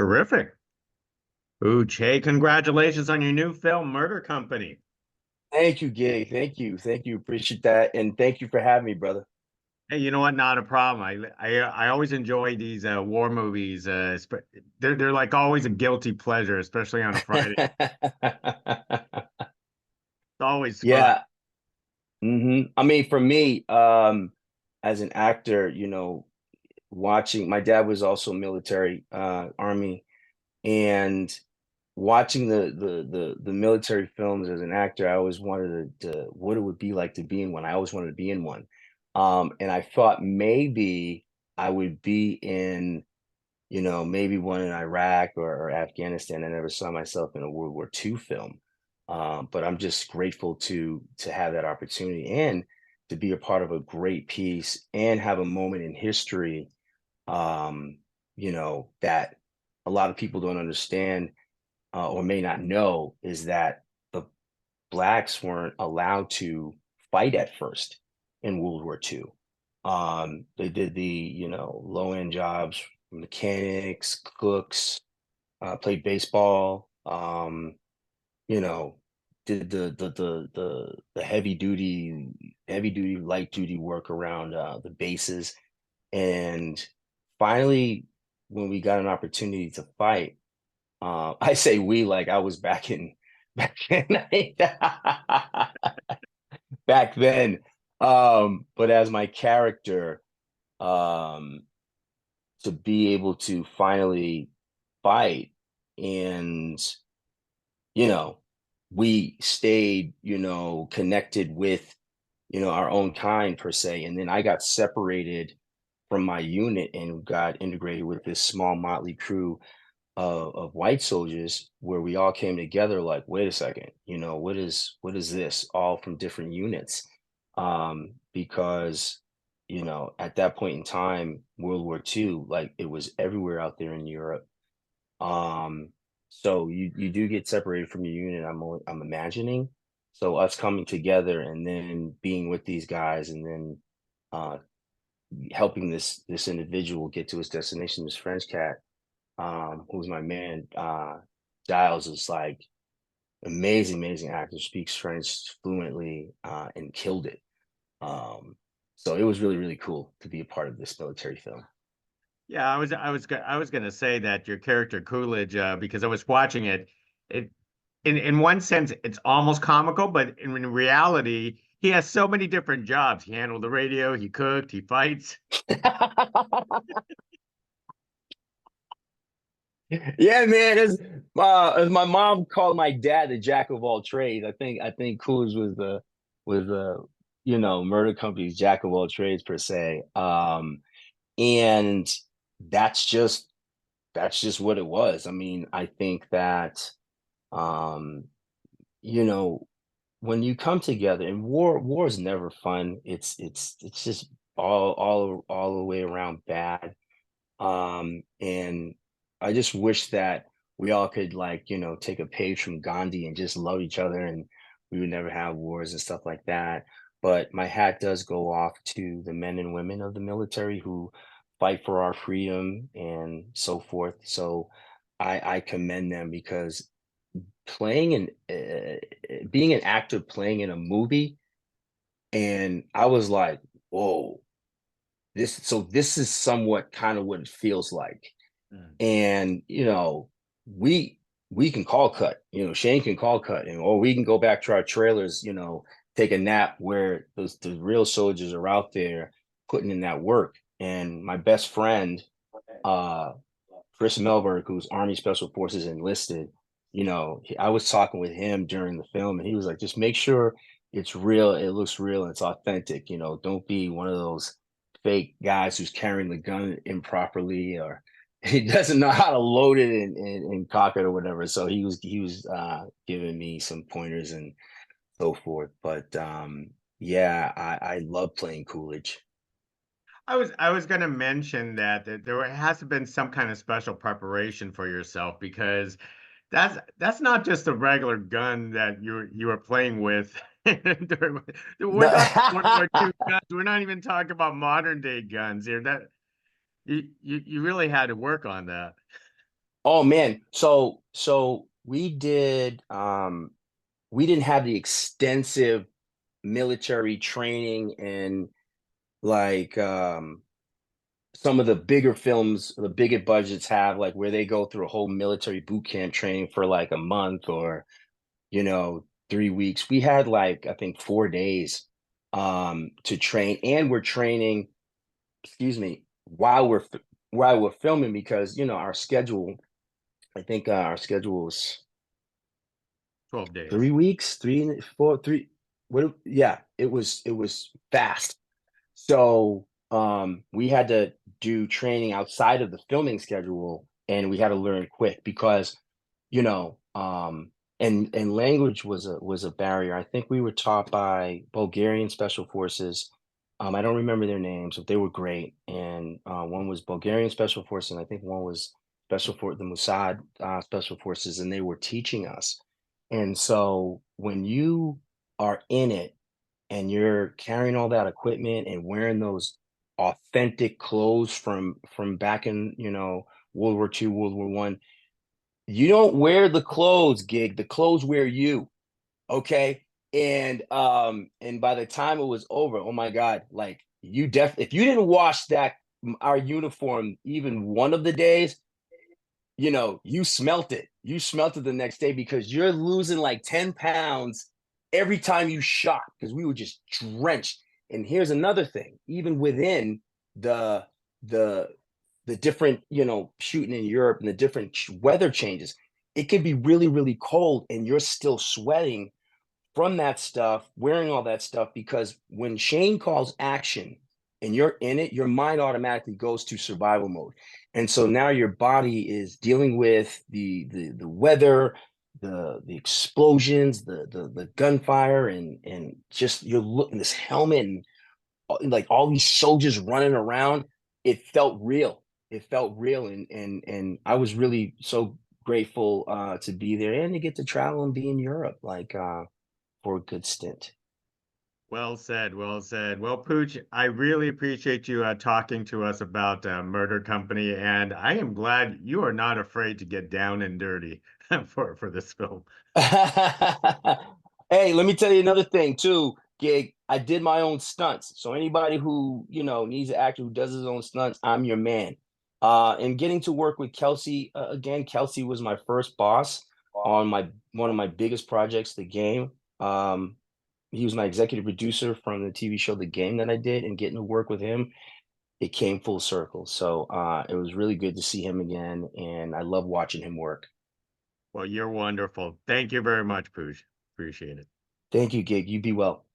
Terrific. Pooch, hey, congratulations on your new film, Murder Company. Thank you, Gay. Thank you. Thank you. Appreciate that. And thank you for having me, brother. Hey, you know what? Not a problem. I always enjoy these war movies. They're like always a guilty pleasure, especially on a Friday. It's always fun. Yeah. I mean, for me, as an actor, watching my dad was also military, army, and watching the military films as an actor, I always wanted to what it would be like to be in one. I always wanted to be in one. And I thought maybe I would be in maybe one in Iraq or Afghanistan. I never saw myself in a World War II film. But I'm just grateful to have that opportunity and to be a part of a great piece and have a moment in history, that a lot of people don't understand or may not know is that the blacks weren't allowed to fight at first in World War II. They did the, low end jobs, mechanics, cooks, played baseball, you know, did the heavy duty, light duty work around the bases. And finally, when we got an opportunity to fight, I say we like I was back in back then. But as my character, um, to be able to finally fight and you know, we stayed, connected with, our own kind per se. And then I got separated from my unit and got integrated with this small motley crew of white soldiers where we all came together like, wait a second, what is this? All from different units. Because, at that point in time, World War II, like it was everywhere out there in Europe. Um, so you do get separated from your unit, I'm imagining. So us coming together and then being with these guys and then uh helping this individual get to his destination, this French cat, who's my man, Giles is like amazing actor, speaks French fluently, and killed it. So it was really cool to be a part of this military film. Yeah, I was gonna say that your character Coolidge, because I was watching it, it in one sense it's almost comical, but in reality, he has so many different jobs. He handled the radio, he cooked, he fights. Yeah, man. As my mom called my dad the jack of all trades. I think Coolidge was the murder company's jack of all trades per se. And that's just that's just what it was. I mean, I think that um, you know, when you come together and war is never fun. It's just all the way around bad. And I just wish that we all could like, take a page from Gandhi and just love each other and we would never have wars and stuff like that. But my hat does go off to the men and women of the military who fight for our freedom and so forth. So I commend them because playing and being an actor playing in a movie, and I was like, whoa, this is somewhat kind of what it feels like. Mm. And we can call cut, Shane can call cut, and or we can go back to our trailers, take a nap where the real soldiers are out there putting in that work. And my best friend, uh Chris Melberg, who's Army Special Forces enlisted, I was talking with him during the film, and he was like, just make sure it's real, it looks real, and it's authentic. Don't be one of those fake guys who's carrying the gun improperly or he doesn't know how to load it and cock it or whatever. So he was giving me some pointers and so forth. But yeah, I love playing Coolidge. I was going to mention that there has to have been some kind of special preparation for yourself because that's not just a regular gun that you were playing with. We're talking World War II guns. We're not even talking about modern day guns here. That you really had to work on that. Oh man, so we didn't have the extensive military training and like some of the bigger films, the bigger budgets have, like where they go through a whole military boot camp training for like a month or 3 weeks. We had like I think 4 days to train, and we're training, excuse me, while we're filming because our schedule, I think our schedule was 12 days. 3 weeks, three, four, three. What? Yeah, it was fast. So we had to do training outside of the filming schedule, and we had to learn quick because, you know, and language was a barrier. I think we were taught by Bulgarian special forces. I don't remember their names, but they were great. And one was Bulgarian special forces, and I think one was special for the Mossad special forces, and they were teaching us. And so when you are in it and you're carrying all that equipment and wearing those authentic clothes from back in World War II, World War One, you don't wear the clothes, gig. The clothes wear you. Okay. And by the time it was over, oh my God, like if you didn't wash that our uniform even one of the days, you smelt it. You smelt it the next day because you're losing like 10 pounds every time you shot because we were just drenched. And here's another thing, even within the the the different, shooting in Europe and the different weather changes, it can be really, really cold and you're still sweating from that stuff, wearing all that stuff, because when Shane calls action and you're in it, your mind automatically goes to survival mode. And so now your body is dealing with the weather, the explosions, the gunfire, and just you're looking this helmet and like all these soldiers running around. It felt real. It felt real, and I was really so grateful to be there and to get to travel and be in Europe. Like for a good stint. Well said, well said. Well, Pooch, I really appreciate you talking to us about Murder Company, and I am glad you are not afraid to get down and dirty for this film. Hey, let me tell you another thing too, Gig. I did my own stunts. So anybody who, needs an actor who does his own stunts, I'm your man. And getting to work with Kelsey again, Kelsey was my first boss on my one of my biggest projects, The Game. He was my executive producer from the TV show The Game that I did, and getting to work with him, it came full circle. So it was really good to see him again, and I love watching him work. Well, you're wonderful. Thank you very much, Pooch. Appreciate it. Thank you, Gig. You be well.